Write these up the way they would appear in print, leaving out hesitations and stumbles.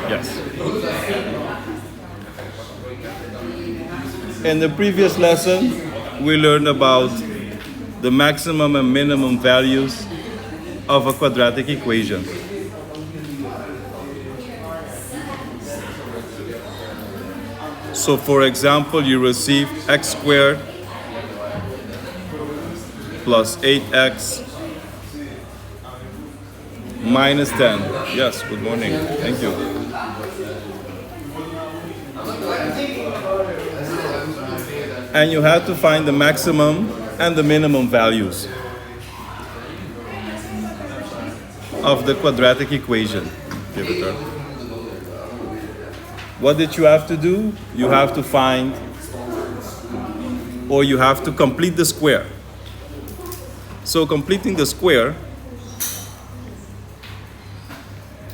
Yes. In the previous lesson, we learned about the maximum and minimum values of a quadratic equation. So for example, you receive x squared plus 8x minus 10. Yes, good morning. Thank you. And you have to find the maximum and the minimum values of the quadratic equation. Give it up. What did you have to do? You have to find, or you have to complete the square. So completing the square,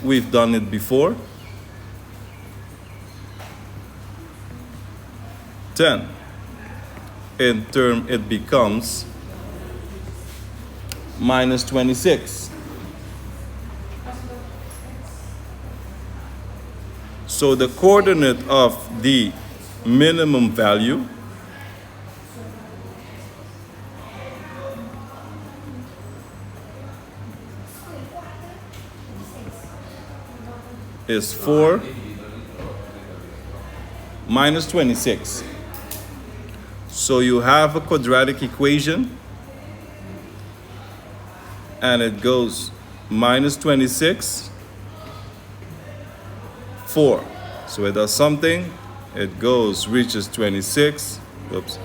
we've done it before. 10. In term, it becomes minus 26. So the coordinate of the minimum value is 4 minus 26. So you have a quadratic equation, and it goes minus 26, 4. So it does something, it reaches 26. Oops.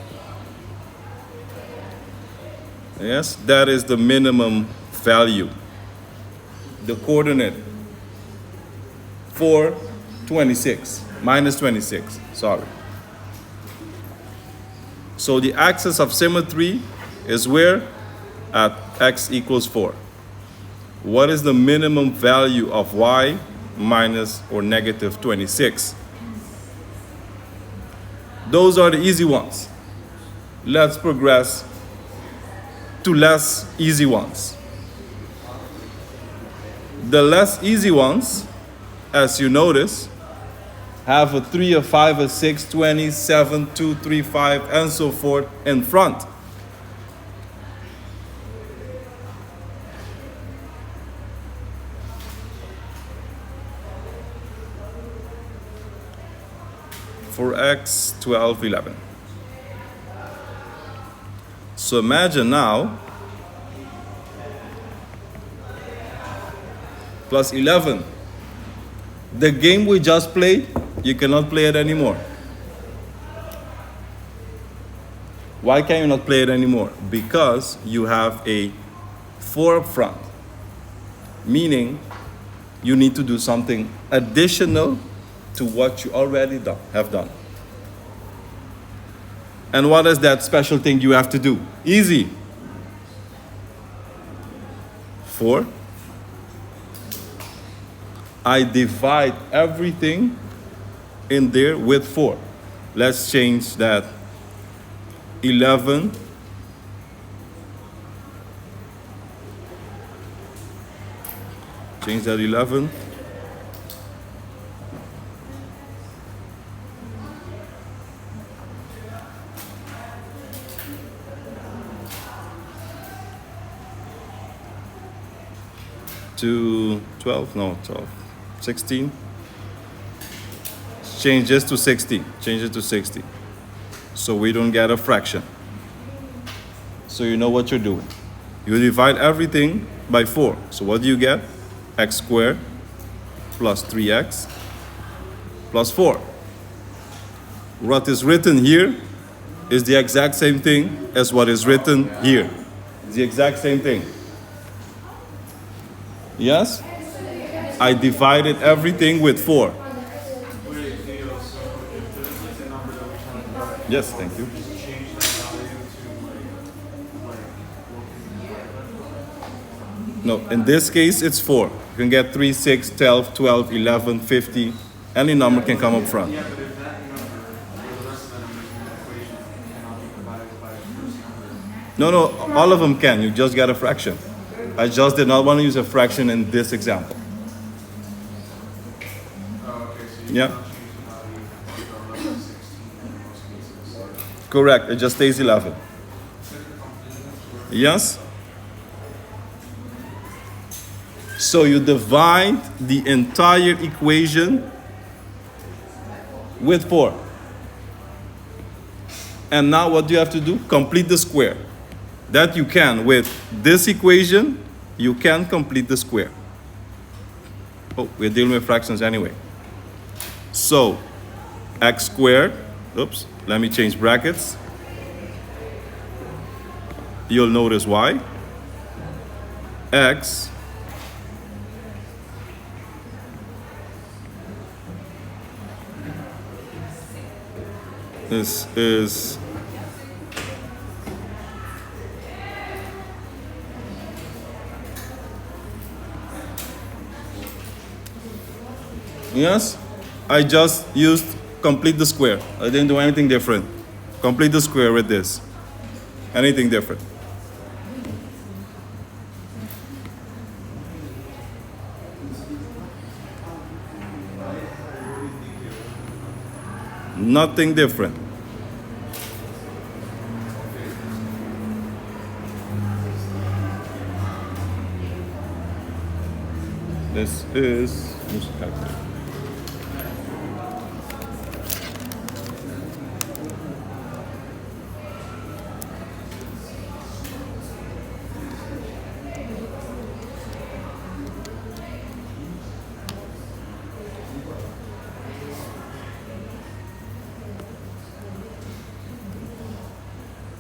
Yes, that is the minimum value. The coordinate 4, 26, minus 26, sorry. So the axis of symmetry is where? At x equals 4. What is the minimum value of y minus or negative 26? Those are the easy ones. Let's progress to less easy ones. The less easy ones, as you notice, have a 3, a 5, a 6, 20, 7, 2, 3, 5, and so forth in front. For x, 12, 11. So imagine now, plus 11. The game we just played, you cannot play it anymore. Why can you not play it anymore? Because you have a 4 up front. Meaning, you need to do something additional to what you already have done. And what is that special thing you have to do? Easy. 4. I divide everything in there with 4. Let's change that. 11. Change that 11. To 12, no, 12, 16. Change this to 60, change it to 60. So we don't get a fraction. So you know what you're doing. You divide everything by 4. So what do you get? X squared plus 3x plus 4. What is written here is the exact same thing as what is written here. It's the exact same thing. Yes? I divided everything with 4. Yes, thank you. No, in this case, it's 4. You can get 3, 6, 12, 12, 11, 50. Any number can come up front. No, all of them can. You just get a fraction. I just did not want to use a fraction in this example. Yeah. Correct. It just stays 11. Yes? So you divide the entire equation with 4. And now what do you have to do? Complete the square. That you can with this equation, you can complete the square. Oh, we're dealing with fractions anyway. So, x squared, oops, let me change brackets. You'll notice why. X this is yes, I just used complete the square. I didn't do anything different. Complete the square with this. Anything different? Nothing different. This is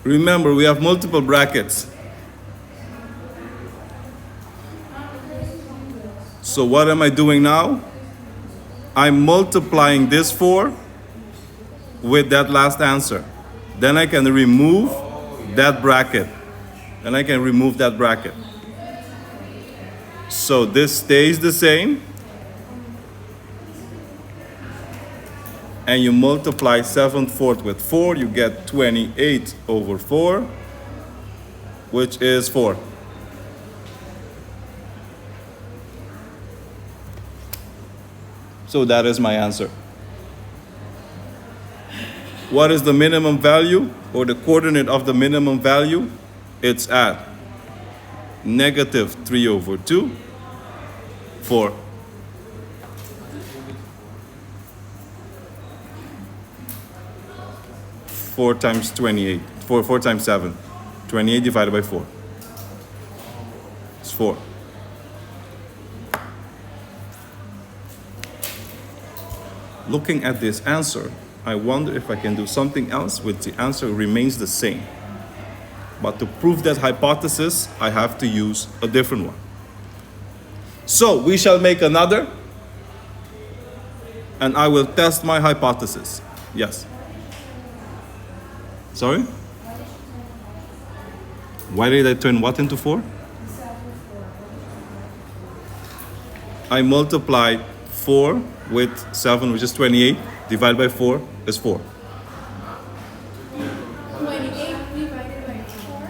remember, we have multiple brackets. So what am I doing now? I'm multiplying this 4 with that last answer. Then I can remove that bracket. Then I can remove that bracket. So this stays the same. And you multiply 7/4 with 4, you get 28 over 4, which is 4. So that is my answer. What is the minimum value or the coordinate of the minimum value? It's at -3 over 2, 4. 4 times 28. 4 times 7. 28 divided by 4. It's 4. Looking at this answer, I wonder if I can do something else which the answer remains the same. But to prove that hypothesis, I have to use a different one. So we shall make another, and I will test my hypothesis. Yes. Sorry? Why did I turn what into 4? I multiplied 4 with 7, which is 28, divided by 4 is 4. 28 divided by 4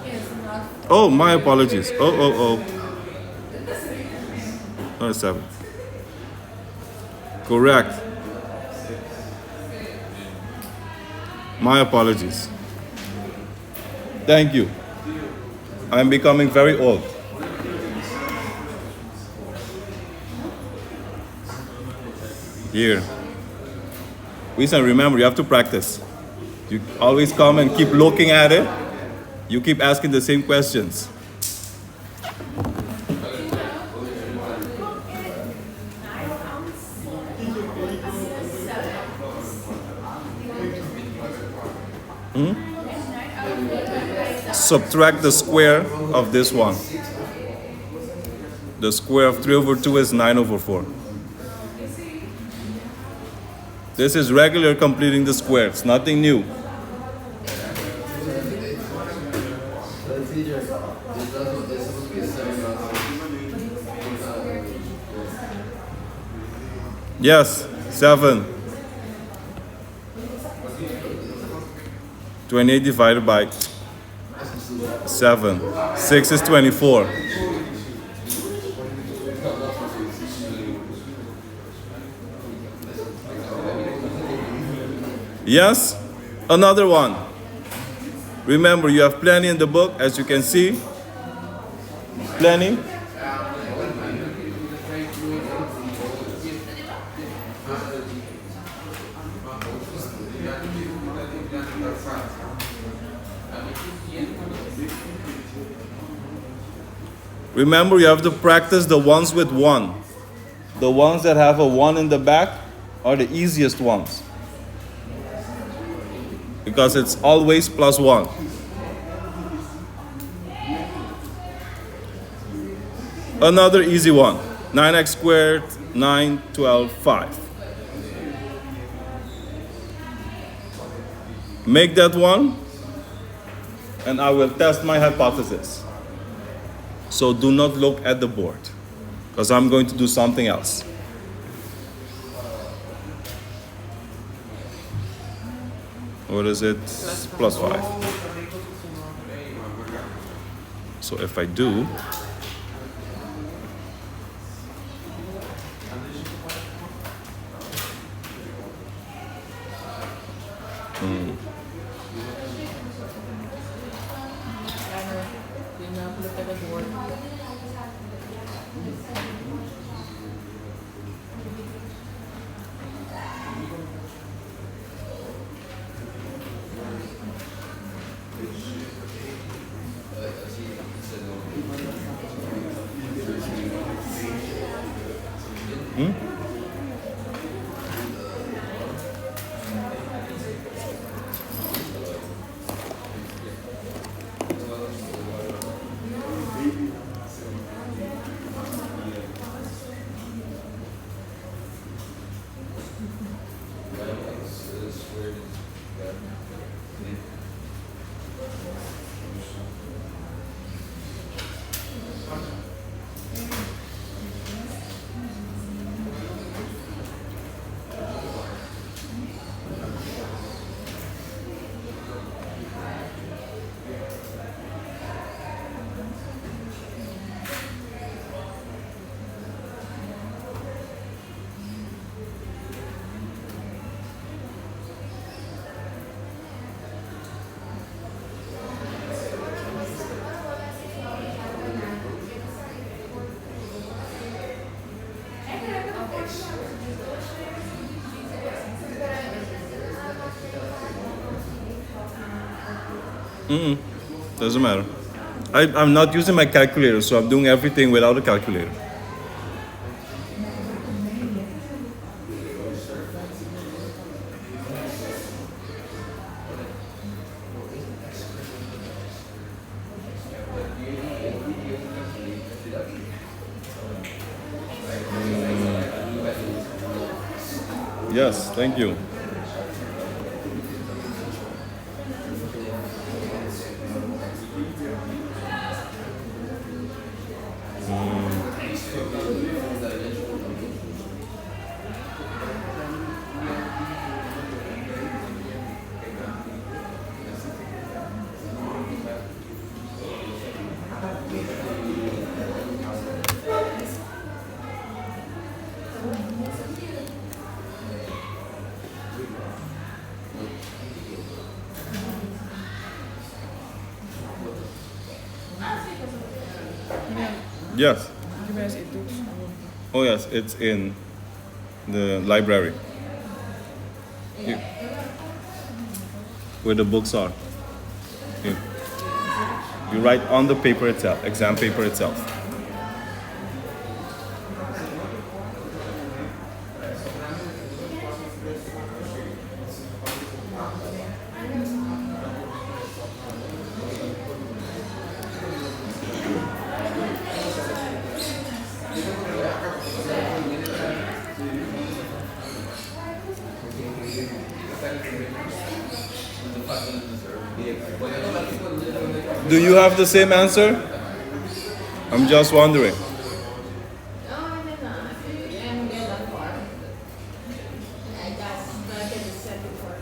is not 4. Oh, my apologies. Oh, 7. Correct. My apologies. Thank you. I'm becoming very old. Here. Listen, remember, you have to practice. You always come and keep looking at it. You keep asking the same questions. Subtract the square of this one. The square of 3 over 2 is 9 over 4. This is regular completing the square. It's nothing new. Yes, 7. 28 divided by 7. 6 is 24. Yes? Another one. Remember, you have plenty in the book, as you can see. Plenty. Remember, you have to practice the ones with one. The ones that have a one in the back are the easiest ones, because it's always plus one. Another easy one. 9x squared, 9, 12, 5. Make that one, and I will test my hypothesis. So do not look at the board, because I'm going to do something else. What is it? Plus 5. So if I do, Look at the board. Doesn't matter. I'm not using my calculator, so I'm doing everything without a calculator. Yes, thank you. Yes. Oh yes, it's in the library. Here. Where the books are. Here. You write on the paper itself, exam paper itself. Do you have the same answer? I'm just wondering. No, I did not. I didn't get that far. I got the second part.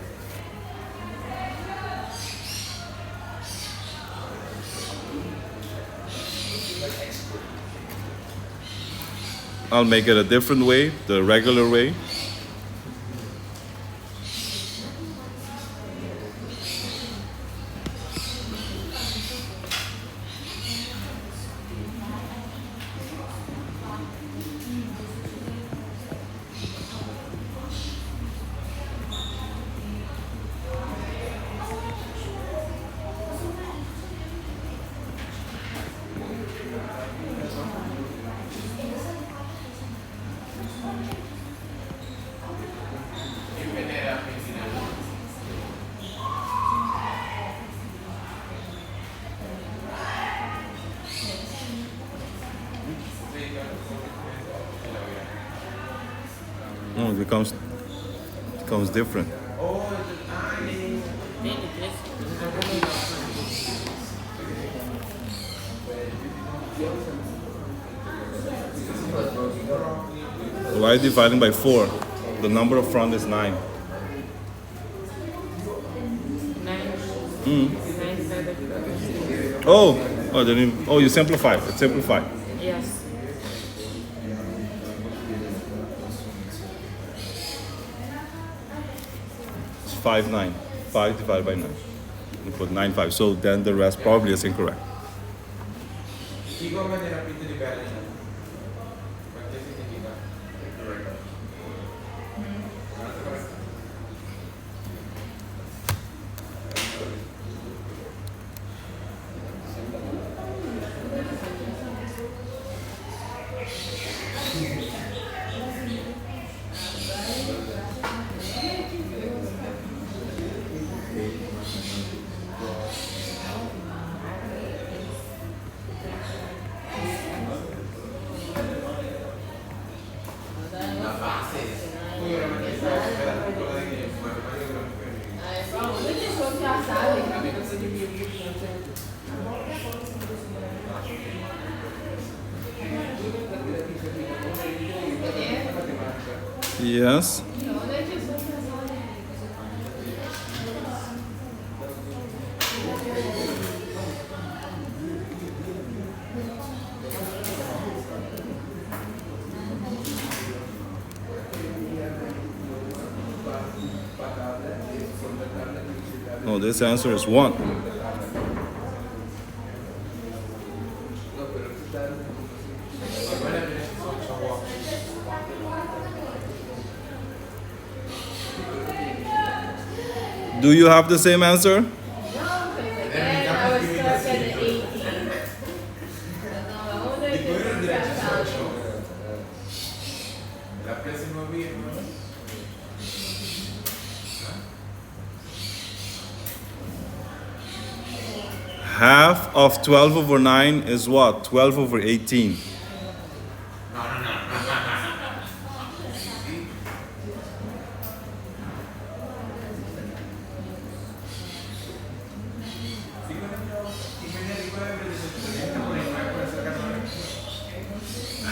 I'll make it a different way, the regular way. No, it becomes different. Why dividing by 4? The number of front is 9. 9. Oh, you simplified. It's simplified. Yes. It's 5, 9. 5 divided by 9. You put 9, 5. So then the rest probably is incorrect. Yes. No, this answer is 1. Do you have the same answer? No, because again, I was stuck at an 18. I wonder if it's that Half of 12 over 9 is what? 12 over 18.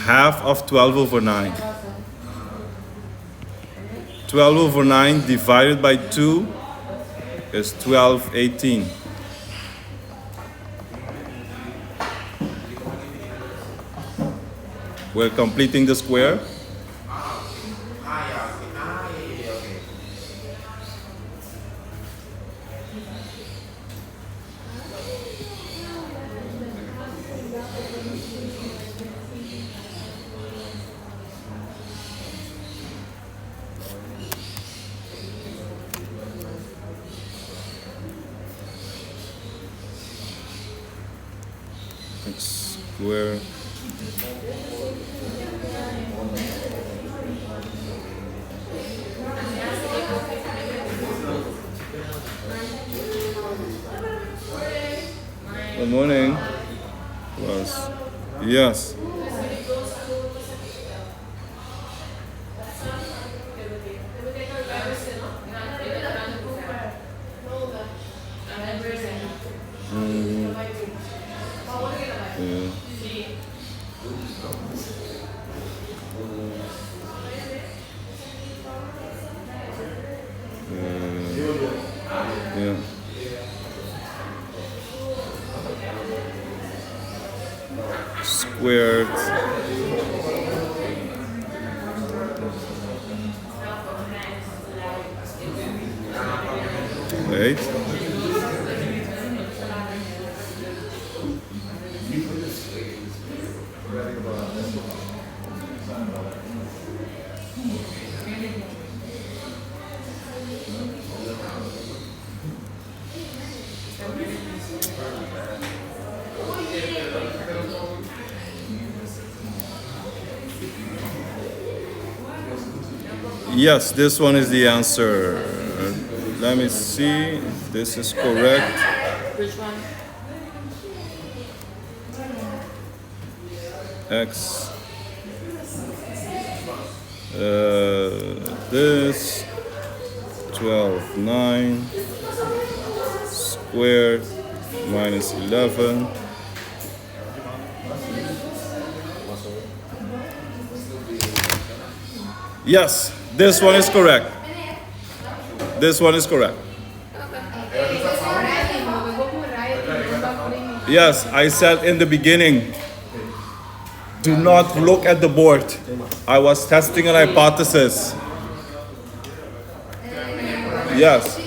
Half of 12 over 9. 12 over 9 divided by 2 is 12/18. We're completing the square. Square. Good morning. Yes. Yeah. Yeah. Squared. Wait. Yes, this one is the answer. Let me see if this is correct. Which one? X. this. 12, 9 squared minus 11. Yes, this one is correct. This one is correct. Yes, I said in the beginning, do not look at the board. I was testing an hypothesis. Yes.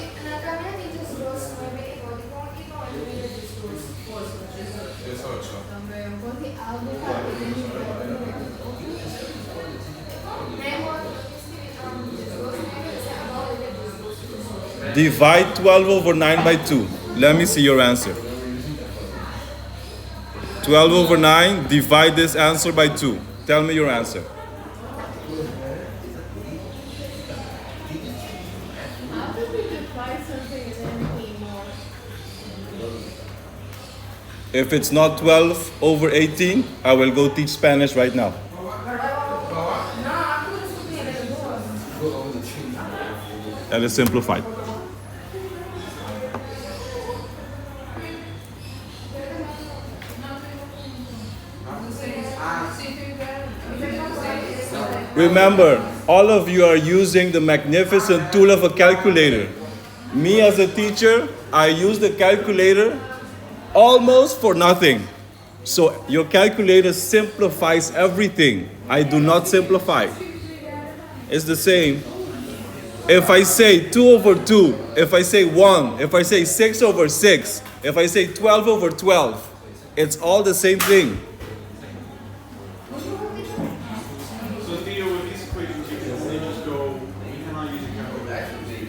Divide 12 over 9 by 2. Let me see your answer. 12 over 9, divide this answer by 2. Tell me your answer. How did we divide something and then became more? If it's not 12 over 18, I will go teach Spanish right now. That is simplified. Remember, all of you are using the magnificent tool of a calculator. Me as a teacher, I use the calculator almost for nothing. So your calculator simplifies everything. I do not simplify. It's the same. If I say 2 over 2, if I say 1, if I say 6 over 6, if I say 12 over 12, it's all the same thing.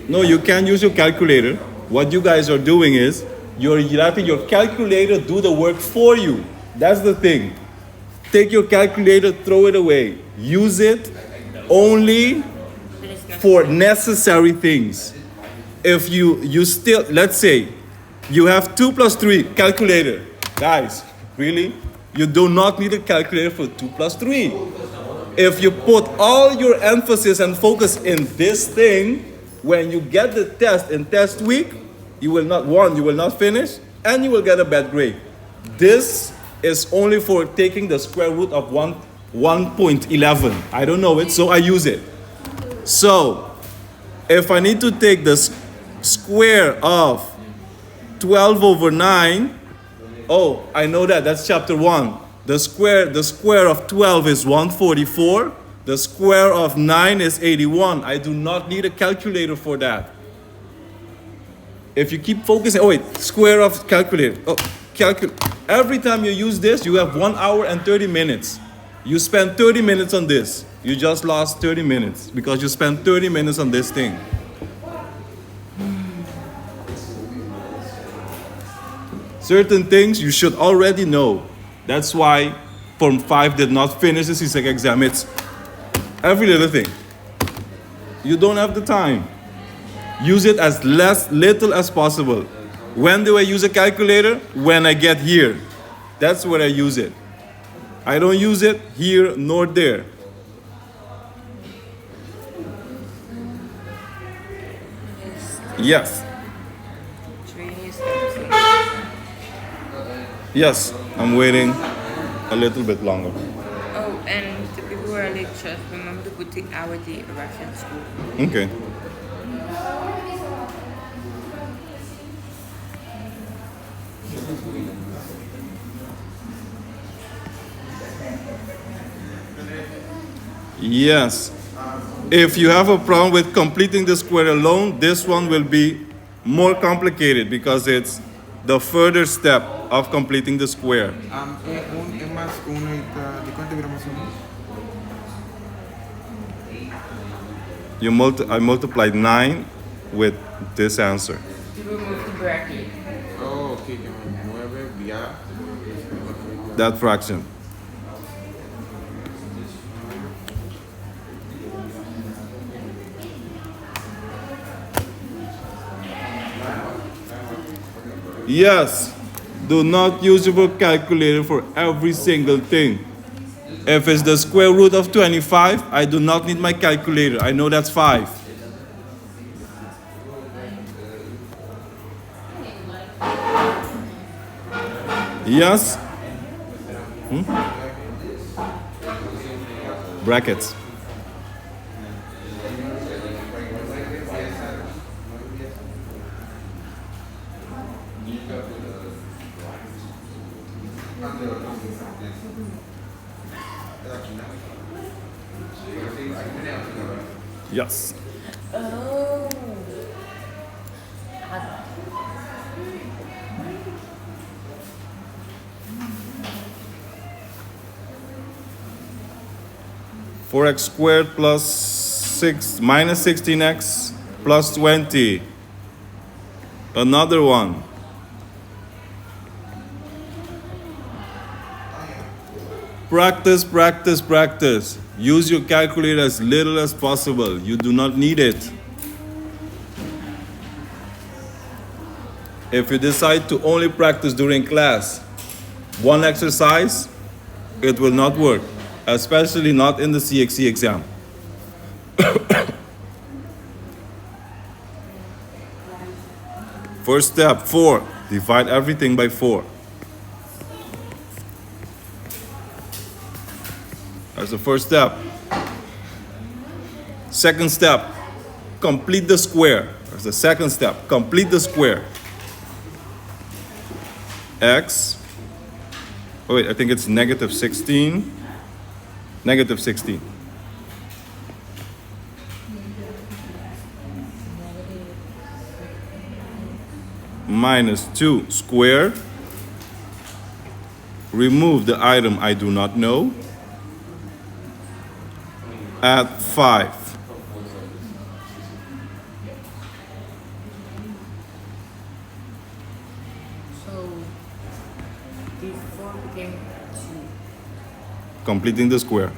No, you can't use your calculator. What you guys are doing is, you're letting your calculator do the work for you. That's the thing. Take your calculator, throw it away. Use it only for necessary things. If you still, let's say, you have 2 plus 3, calculator. Guys, really? You do not need a calculator for 2 plus 3. If you put all your emphasis and focus in this thing, when you get the test in test week, you will not finish, and you will get a bad grade. This is only for taking the square root of 1.11. I don't know it, so I use it. So, if I need to take the square of 12 over 9, oh, I know that, that's chapter 1. The square of 12 is 144. The square of 9 is 81. I do not need a calculator for that. If you keep focusing, oh wait, square of calculator. Oh, every time you use this, you have 1 hour and 30 minutes. You spend 30 minutes on this. You just lost 30 minutes because you spent 30 minutes on this thing. Certain things you should already know. That's why Form 5 did not finish the CSEC exam. It's every little thing. You don't have the time. Use it as little as possible. When do I use a calculator? When I get here. That's where I use it. I don't use it here nor there. Yes. Yes, I'm waiting a little bit longer. Oh, and the people who are late, just remember to put the hourly reference school. Okay. Yes. If you have a problem with completing the square alone, this one will be more complicated because it's the further step of completing the square. Es más uno ¿de cuánto era más uno? I multiplied 9 with this answer. To remove the bracket. Oh, ok, que me mueve ya. That fraction. Yes, do not use your calculator for every single thing. If it's the square root of 25, I do not need my calculator. I know that's 5. Yes? Brackets. Yes. Oh. Four x squared plus 6 minus 16x plus 20. Another one. Practice, practice, practice. Use your calculator as little as possible. You do not need it. If you decide to only practice during class, one exercise, it will not work, especially not in the CXC exam. First step, 4. Divide everything by 4. That's the first step. Second step, complete the square. That's the second step, complete the square. X, oh wait, I think it's negative 16. Negative 16. Minus 2 squared. Remove the item I do not know. Add 5. So these 4 became 2. Completing the square.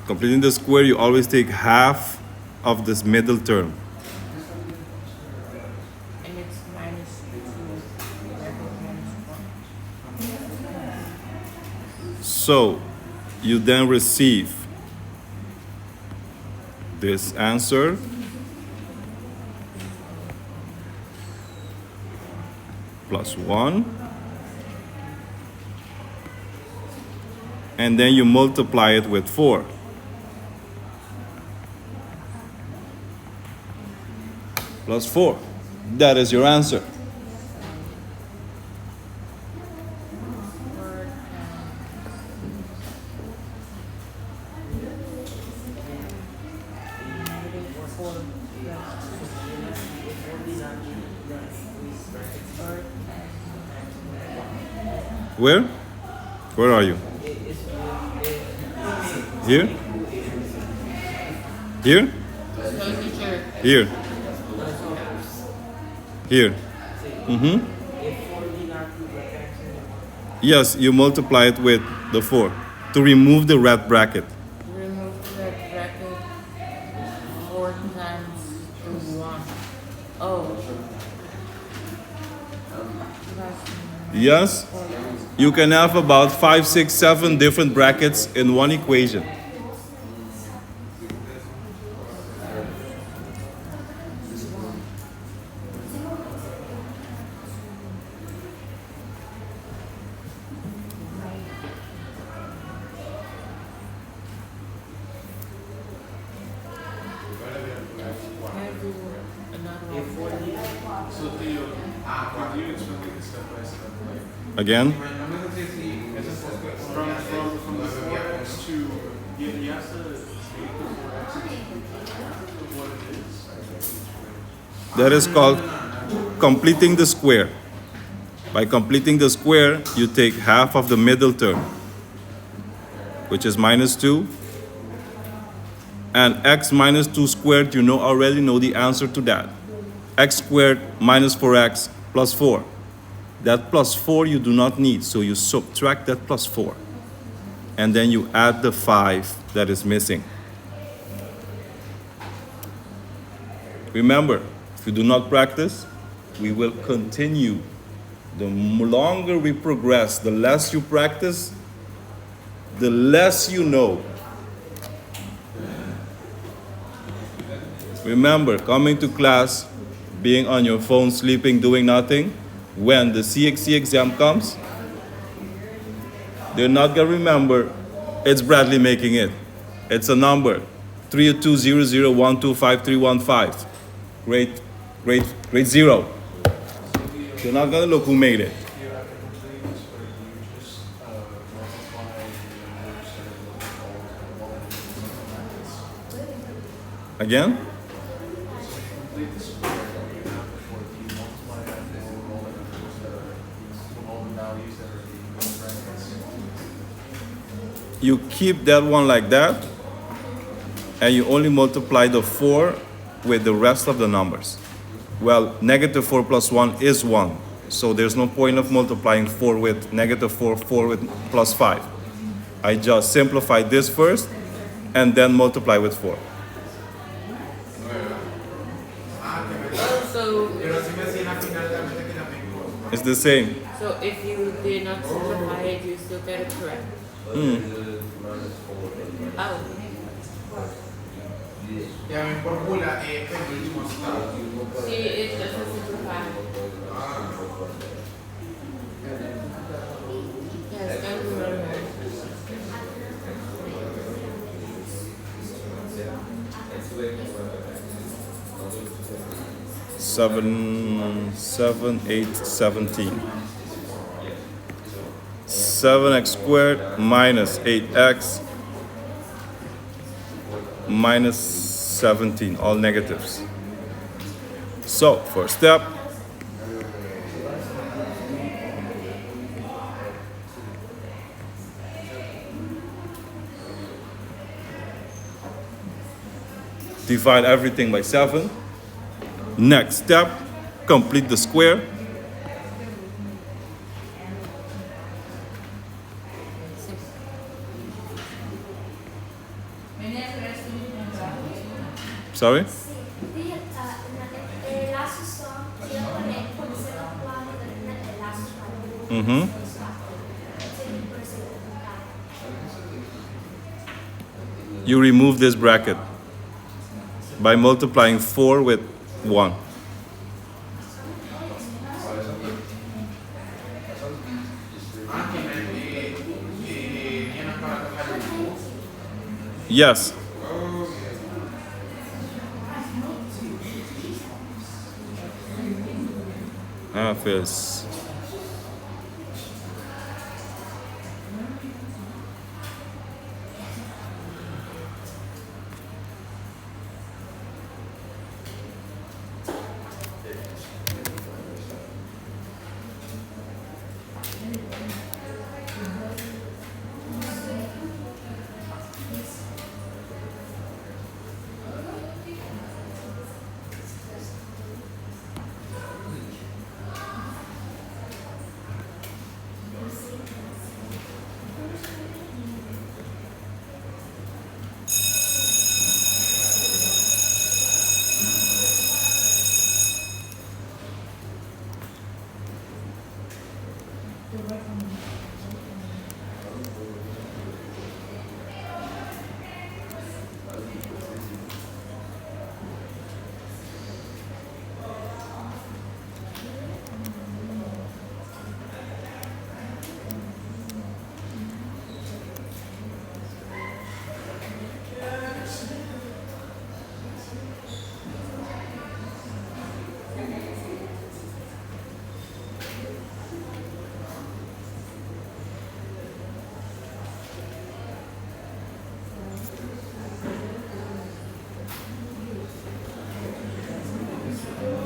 Completing the square, you always take half of this middle term. And it's minus 2. So you then receive this answer plus 1, and then you multiply it with 4. Plus 4. That is your answer. Where? Where are you? Here? Here? Here. Here. Yes, you multiply it with the 4 to remove the red bracket. Remove the bracket 4 times the 1. Oh. Yes? You can have about 5, 6, 7 different brackets in one equation. Again? From the 4x to, you have to make the 4x what it is. That is called completing the square. By completing the square, you take half of the middle term, which is minus 2. And x minus 2 squared, you already know the answer to that. X squared minus 4x plus 4. That plus 4 you do not need, so you subtract that plus 4. And then you add the 5 that is missing. Remember, if you do not practice, we will continue The longer we progress, the less you practice, the less you know. Remember, coming to class, being on your phone, sleeping, doing nothing, when the CXC exam comes, they're not gonna remember it's Bradley making it. It's a number, 3200125315. Grade 0. You're not gonna look who made it. If you have to complete this, or you just multiply the numbers that are looking all Again? complete the square that you have before you multiply that for all the numbers that are all the values that are in those brackets. You keep that one like that, and you only multiply the 4 with the rest of the numbers. Well, negative 4 plus 1 is 1. So there's no point of multiplying 4 with negative 4, 4 with plus 5. I just simplify this first, and then multiply with 4. So, It's the same. so if you did not simplify it, you still get it correct. Oh. Chiami formula e poi l'ultimo stato. See, it doesn't simplify. Yes, I remember. 7, 8, 17. 7x squared minus 8x minus 17, all negatives. So, first step, divide everything by 7. Next step, complete the square. Sorry? Mm-hmm. You remove this bracket by multiplying 4 with 1. Yes. Office.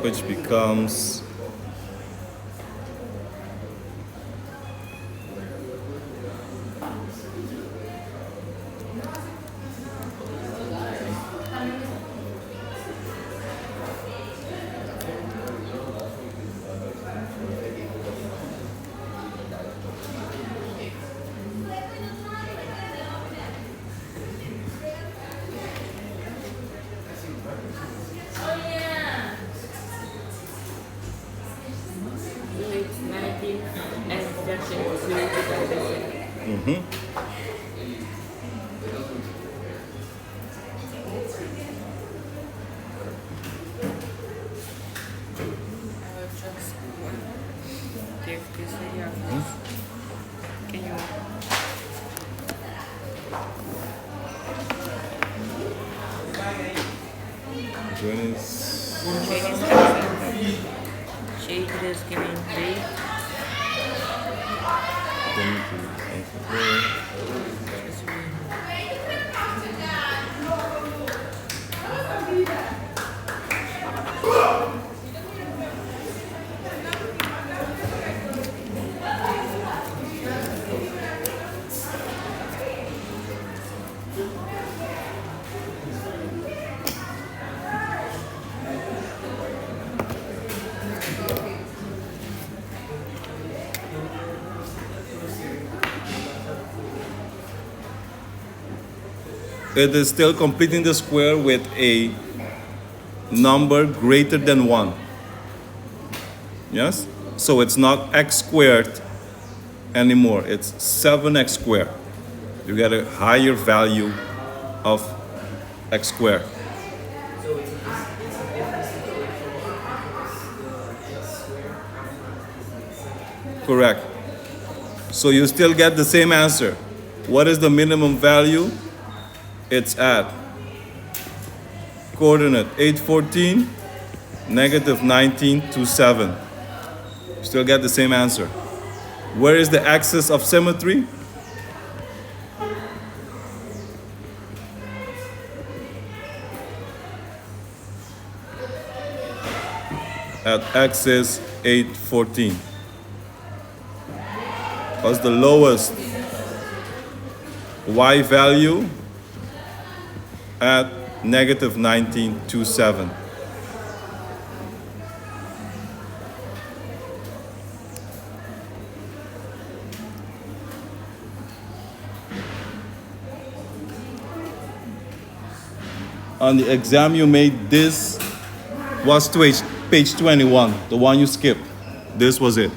Which becomes 20. Shade is giving 3. 22. It is still completing the square with a number greater than 1. Yes? So it's not x squared anymore. It's 7x squared. You get a higher value of x squared. Correct. So you still get the same answer. What is the minimum value? It's at coordinate 814, negative 19, 27. Still get the same answer. Where is the axis of symmetry? At axis 814. What's the lowest y value? At negative 1927. On the exam you made, this was page 21, the one you skipped. This was it.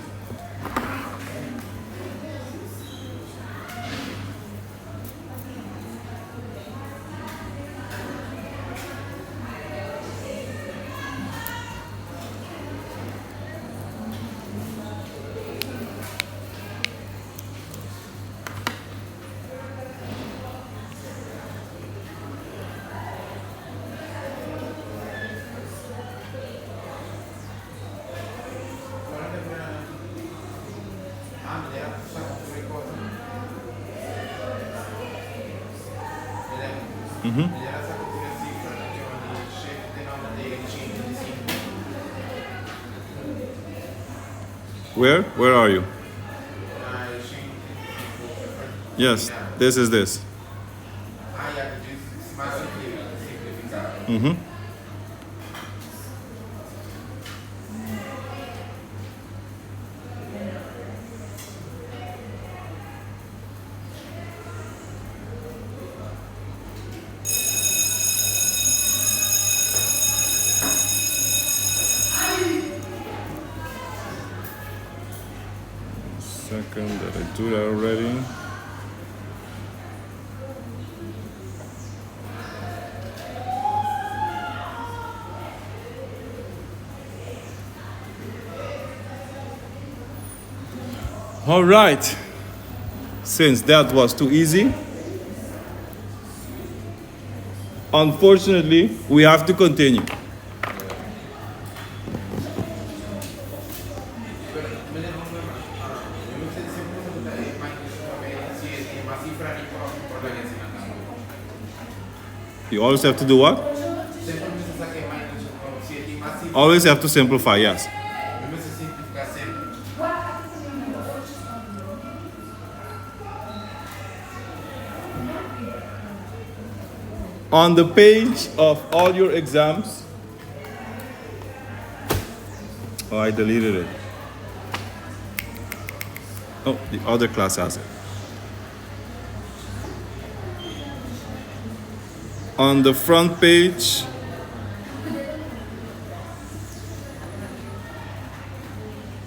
Where? Where are you? Yes, this is this. Mm-hmm. Second, did I do that already? All right. Since that was too easy, unfortunately, we have to continue. You always have to do what? Always have to simplify, yes. On the page of all your exams, oh, I deleted it. Oh, the other class has it. On the front page,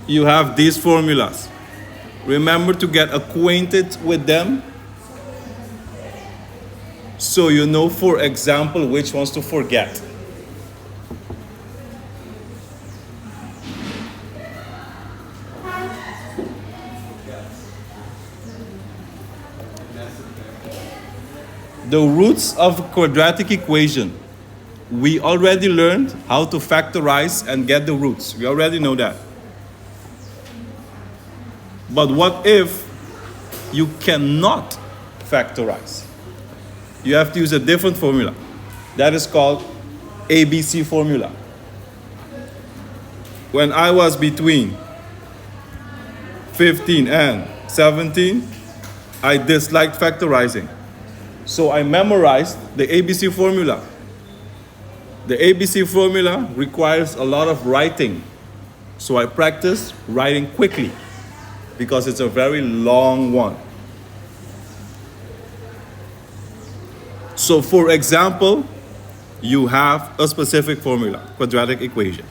you have these formulas. Remember to get acquainted with them so you know, for example, which ones to forget. The roots of a quadratic equation we already learned how to factorize and get the roots. We already know that. But what if you cannot factorize? You have to use a different formula. That is called ABC formula. When I was between 15 and 17, I disliked factorizing. So I memorized the ABC formula. The ABC formula requires a lot of writing. So I practiced writing quickly because it's a very long one. So for example, you have a specific formula, quadratic equation.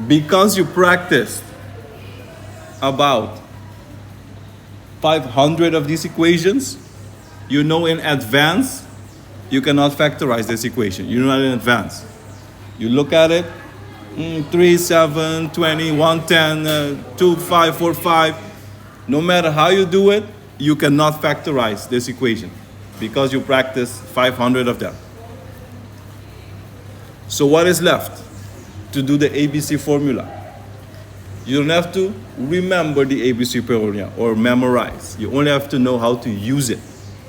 Because you practiced about 500 of these equations, you know in advance you cannot factorize this equation. You know in advance. You look at it, 3, 7, 20, 110, 2, 5, 4, 5. No matter how you do it, you cannot factorize this equation because you practice 500 of them. So what is left? To do the ABC formula. You don't have to remember the ABC formula or memorize. You only have to know how to use it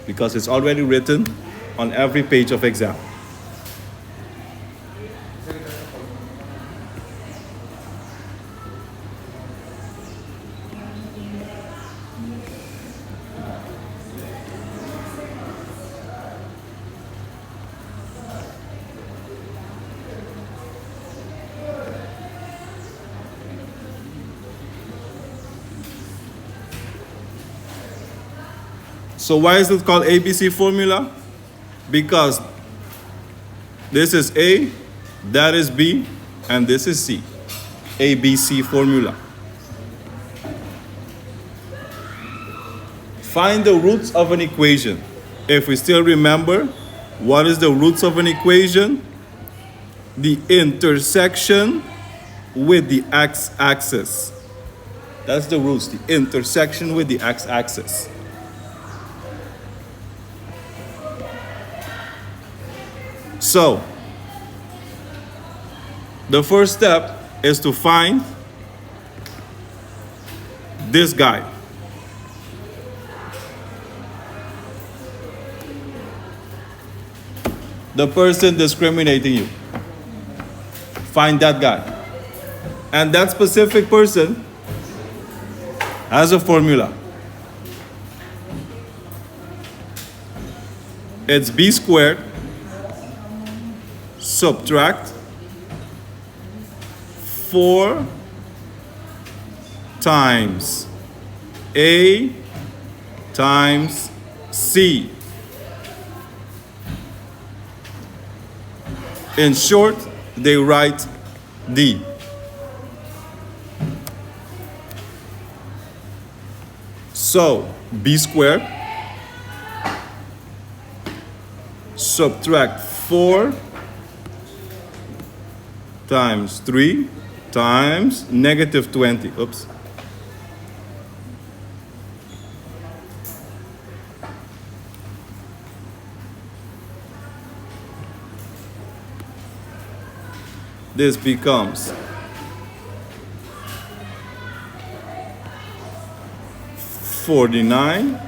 because it's already written on every page of exam. So why is it called ABC formula? Because this is A, that is B, and this is C. ABC formula. Find the roots of an equation. If we still remember, what is the roots of an equation? The intersection with the x-axis. That's the roots, the intersection with the x-axis. So, the first step is to find this guy. The person discriminating you. Find that guy. And that specific person has a formula. It's b squared subtract 4 times A times C. In short, they write D. So, B squared subtract 4 times 3 times negative 20. Oops. This becomes 49,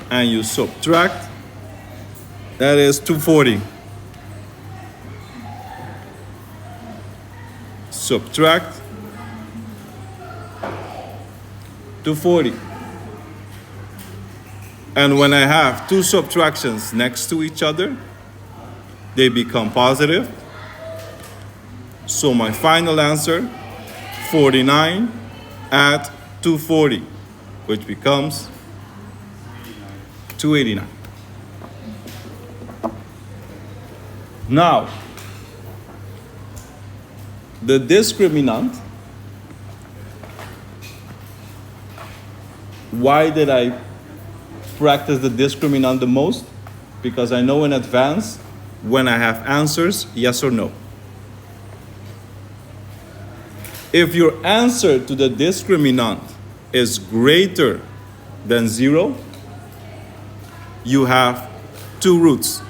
and you subtract, that is 240. Subtract 240. And when I have two subtractions next to each other, they become positive. So my final answer, 49 at 240, which becomes 289. Now, the discriminant, why did I practice the discriminant the most? Because I know in advance when I have answers, yes or no. If your answer to the discriminant is greater than 0, you have 2 roots.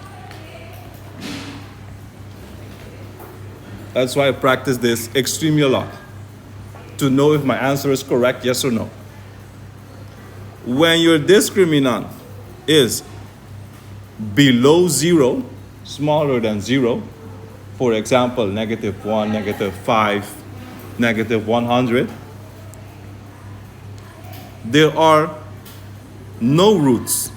That's why I practice this extremely a lot, to know if my answer is correct, yes or no. When your discriminant is below 0, smaller than 0, for example, -1, -5, -100, there are no roots.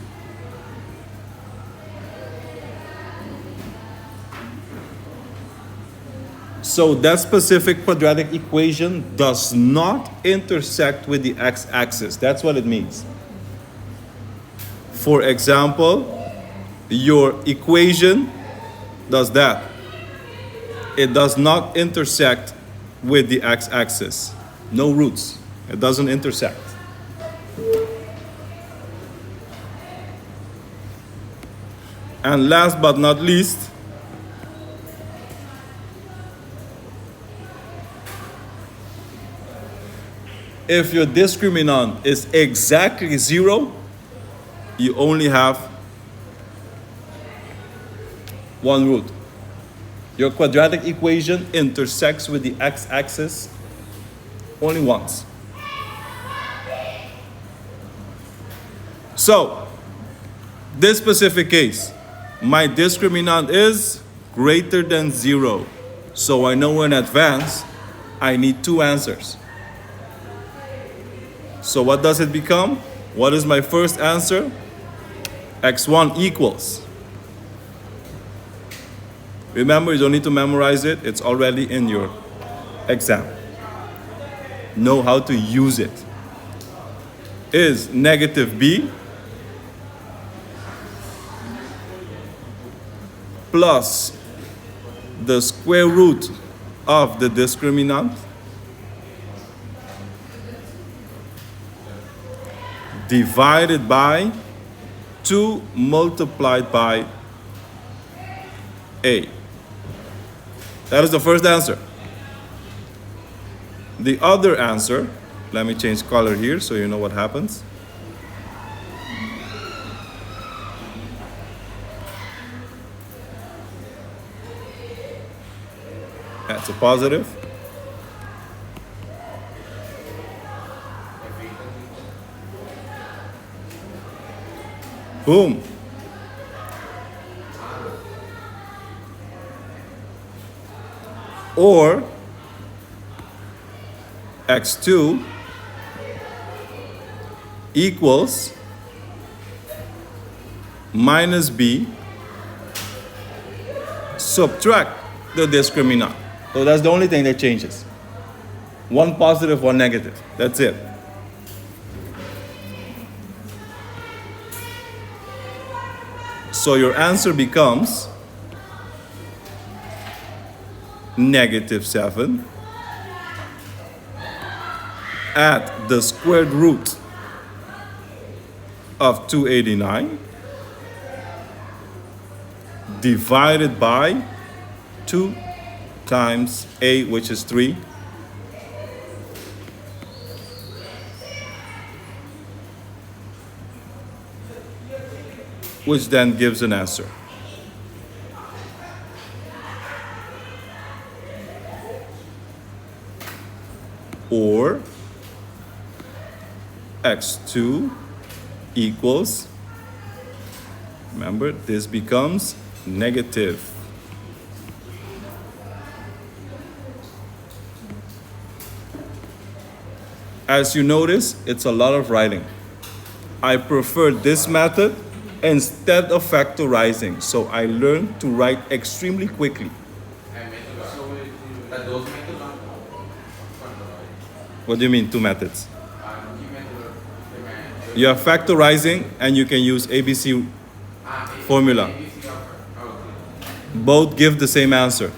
So that specific quadratic equation does not intersect with the x-axis. That's what it means. For example, your equation does that. It does not intersect with the x-axis. No roots. It doesn't intersect. And last but not least, if your discriminant is exactly 0, you only have 1 root. Your quadratic equation intersects with the x-axis only once. So, this specific case, my discriminant is greater than 0. So I know in advance I need 2 answers. So what does it become? What is my first answer? x1 equals. Remember, you don't need to memorize it. It's already in your exam. Know how to use it. Is -b plus the square root of the discriminant divided by 2 multiplied by a. That is the first answer. The other answer, let me change color here so you know what happens. That's a positive. Boom. Or x2 equals minus b, subtract the discriminant. So that's the only thing that changes. 1 positive, 1 negative. That's it. So your answer becomes -7 at the squared root of 289 divided by 2 times a, which is 3, which then gives an answer. Or x2 equals, remember, this becomes negative. As you notice, it's a lot of writing. I prefer this method instead of factorizing, so I learned to write extremely quickly. What do you mean, 2 methods? You are factorizing and you can use ABC formula. Both give the same answer.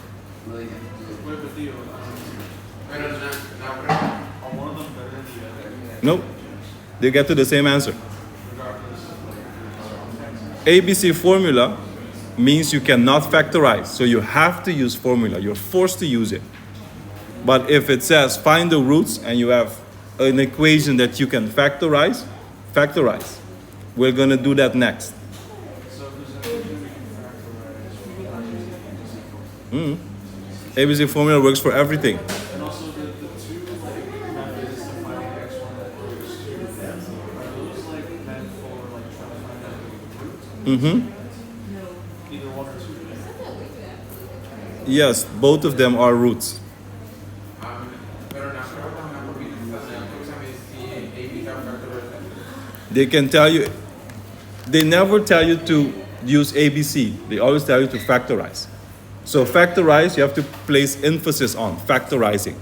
Nope, they get to the same answer. ABC formula means you cannot factorize, so you have to use formula. You're forced to use it. But if it says find the roots and you have an equation that you can factorize, factorize. We're gonna do that next. So if there's an equation we can factorize, we're not using ABC formula. ABC formula works for everything. And also the two like methods to finding x1 that works to that, are those like meant for like trying to find out the root? Either one or two. Yes, both of them are roots. Pero na porque exame si AB ka factor. They can tell you, they never tell you to use ABC. They always tell you to factorize. So factorize, you have to place emphasis on factorizing.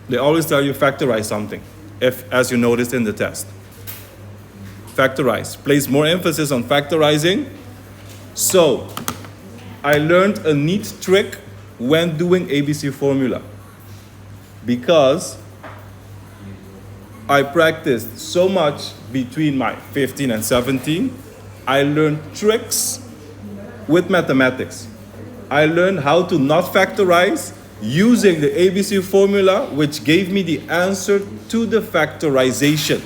They always tell you factorize something, if as you noticed in the test. Factorize. Place more emphasis on factorizing. So, I learned a neat trick when doing ABC formula. Because I practiced so much between my 15 and 17, I learned tricks with mathematics. I learned how to not factorize using the ABC formula, which gave me the answer to the factorization.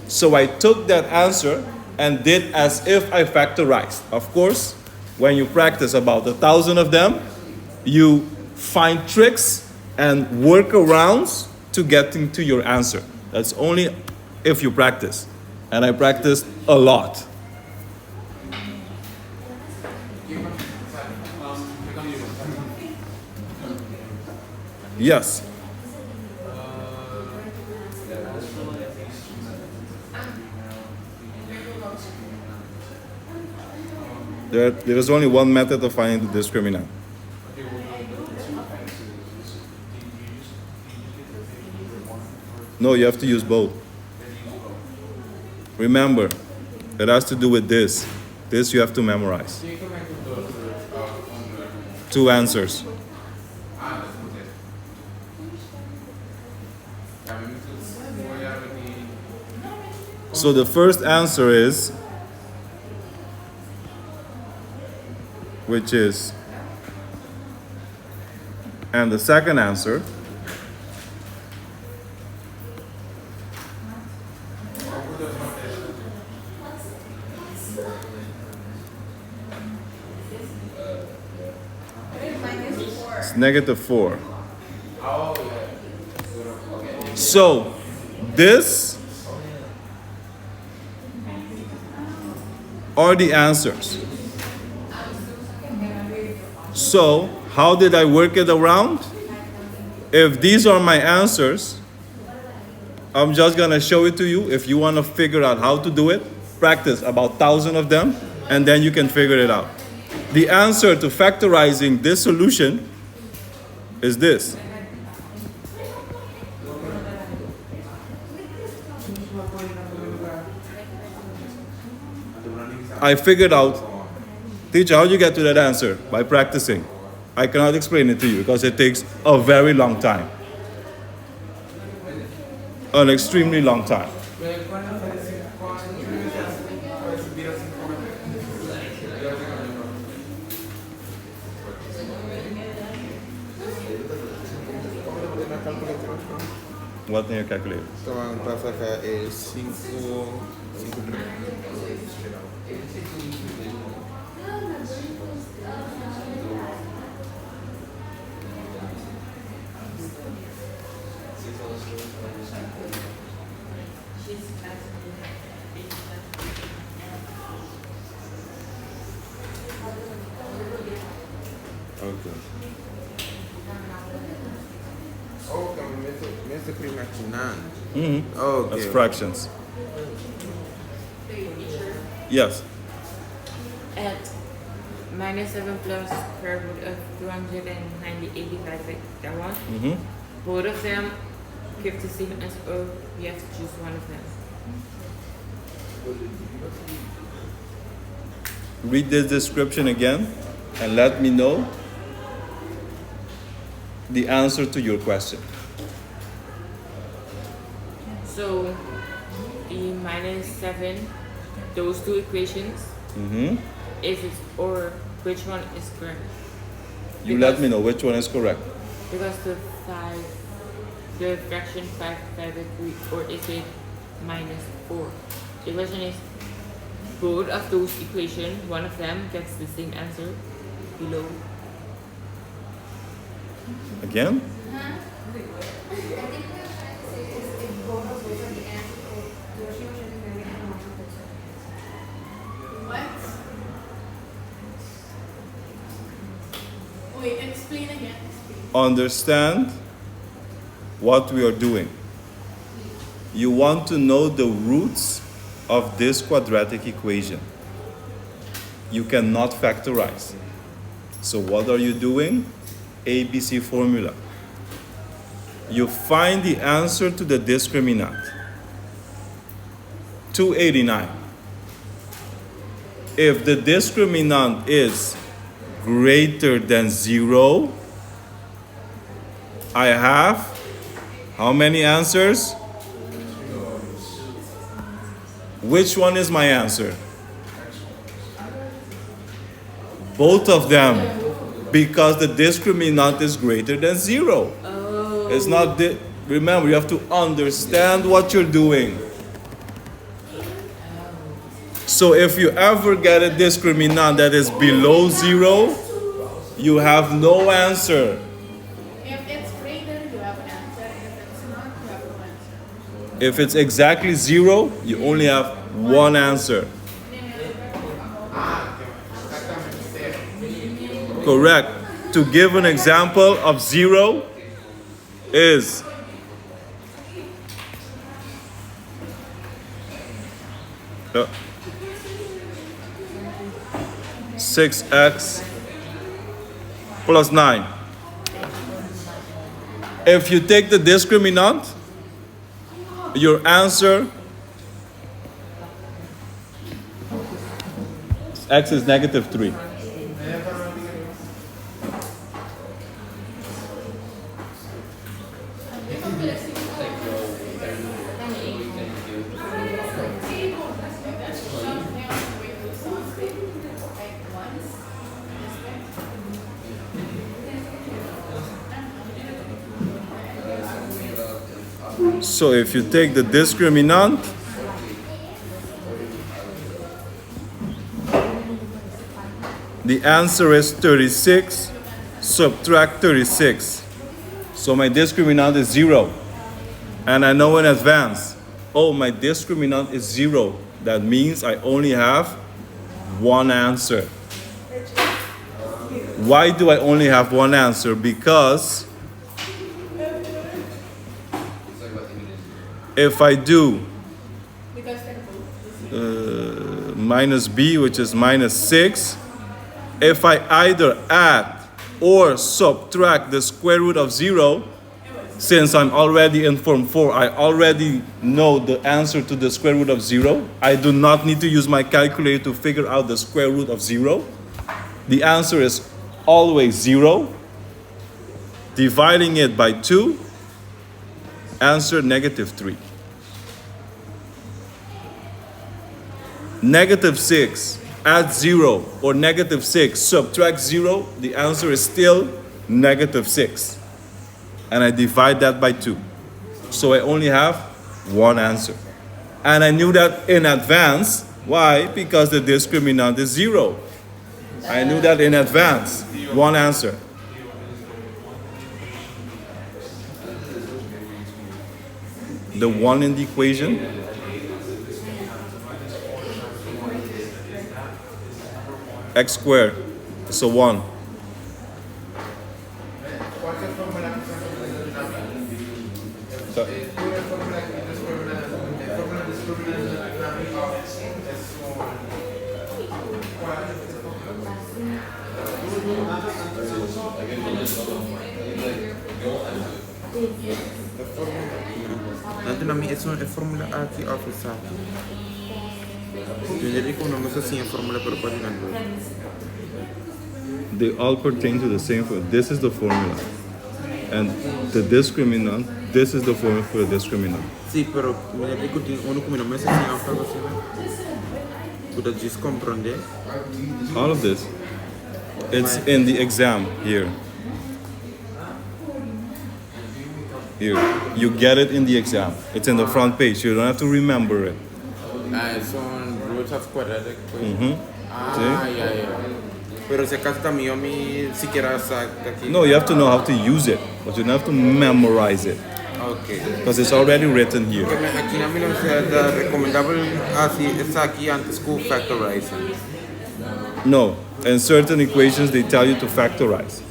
So I took that answer and did as if I factorized. Of course, when you practice about 1,000 of them, you find tricks and workarounds to getting to your answer. That's only if you practice. And I practiced a lot. Yes. There is only one method of finding the discriminant. No, you have to use both. Remember, it has to do with this. This you have to memorize. Two answers. So the first answer is, which is, and the second answer, is -4. So this are the answers. So how did I work it around? If these are my answers, I'm just gonna show it to you. If you wanna figure out how to do it, practice about 1,000 of them, and then you can figure it out. The answer to factorizing this solution is this. I figured out, teacher, how do you get to that answer? By practicing. I cannot explain it to you because it takes a very long time. An extremely long time. What in your calculator? Então a passa cá é 5 Okay. Oh, mesmo prima kunang. Mm-hmm. Oh, That's okay. fractions. Yes. At -7 plus square root of 290 divided by that one. Mm-hmm. Both of them give the same answer, or you have to choose one of them. Read this description again and let me know the answer to your question. So the -7, those two equations, Mm-hmm. is it or which one is correct? You let me know which one is correct. Because the fraction 5 divided by 3, or is it minus 4? The question is, both of those equations, one of them gets the same answer below. Again? What? Wait, explain again. Understand what we are doing. You want to know the roots of this quadratic equation. You cannot factorize. So what are you doing? ABC formula. You find the answer to the discriminant. 289. If the discriminant is greater than 0, I have how many answers? Which one is my answer? Both of them, because the discriminant is greater than 0. Oh. It's not remember, you have to understand what you're doing. So if you ever get a discriminant that is below 0, you have no answer. If it's greater, you have an answer. If it's not, you have no answer. If it's exactly 0, you only have one answer. Correct. To give an example of 0 is uh, 6x plus 9. If you take the discriminant, your answer x is negative 3. So if you take the discriminant, the answer is 36, subtract 36. So my discriminant is 0. And I know in advance, oh, my discriminant is 0. That means I only have one answer. Why do I only have one answer? Because if I do Because they're both. minus b, which is minus 6, if I either add or subtract the square root of 0, since I'm already in form 4, I already know the answer to the square root of 0. I do not need to use my calculator to figure out the square root of 0. The answer is always 0. Dividing it by 2, answer negative 3. Negative 6, add 0, or negative 6, subtract 0, the answer is still negative 6. And I divide that by 2. So I only have one answer. And I knew that in advance. Why? Because the discriminant is 0. I knew that in advance. One answer. The 1 in the equation. X squared, so 1. So, Nanti nami es una fórmula aquí oficial. Jadi kung naman sa same formula pero pa rin they all pertain to the same formula. This is the formula. And the discriminant, this is the formula for the discriminant. Sí, pero jadi kung uno kung naman sa same formula, kuda just comprende. All of this, it's in the exam here. Here, you get it in the exam. It's in the front page. You don't have to remember it. Son roots of quadratic equation. Mhm. Ya, ya. Pero si acaso también yo me siquiera saco aquí. No, you have to know how to use it, but you don't have to memorize it Okay. because it's already written here. Porque aquí na minha universidade recomendable assim, está aqui antes school factorizing. No, in certain equations they tell you to factorize.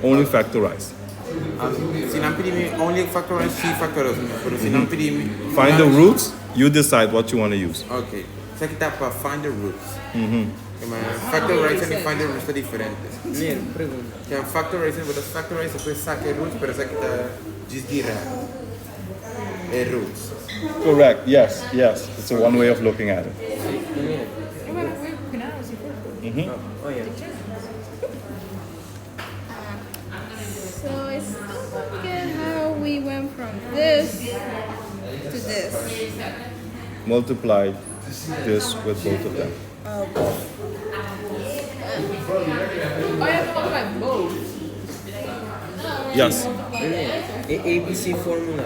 Only factorize. Se não pedir only factorize, sim factorize. Pero se não pedir Find the roots, you decide what you want to use. Okay. Isso aqui tá para find the roots. Factorizing e find the roots é diferente. Nero, pergunta. Que é factorizing, but factorize depois saca roots, pero isso aqui tá desdireto. É roots. Correct, yes, yes. It's a one way of looking at it. Nero. Oh, yeah. So it's not good how we went from this to this. Multiply this with both of them. Oh, Oh, you have to multiply both. Yes. ABC formula.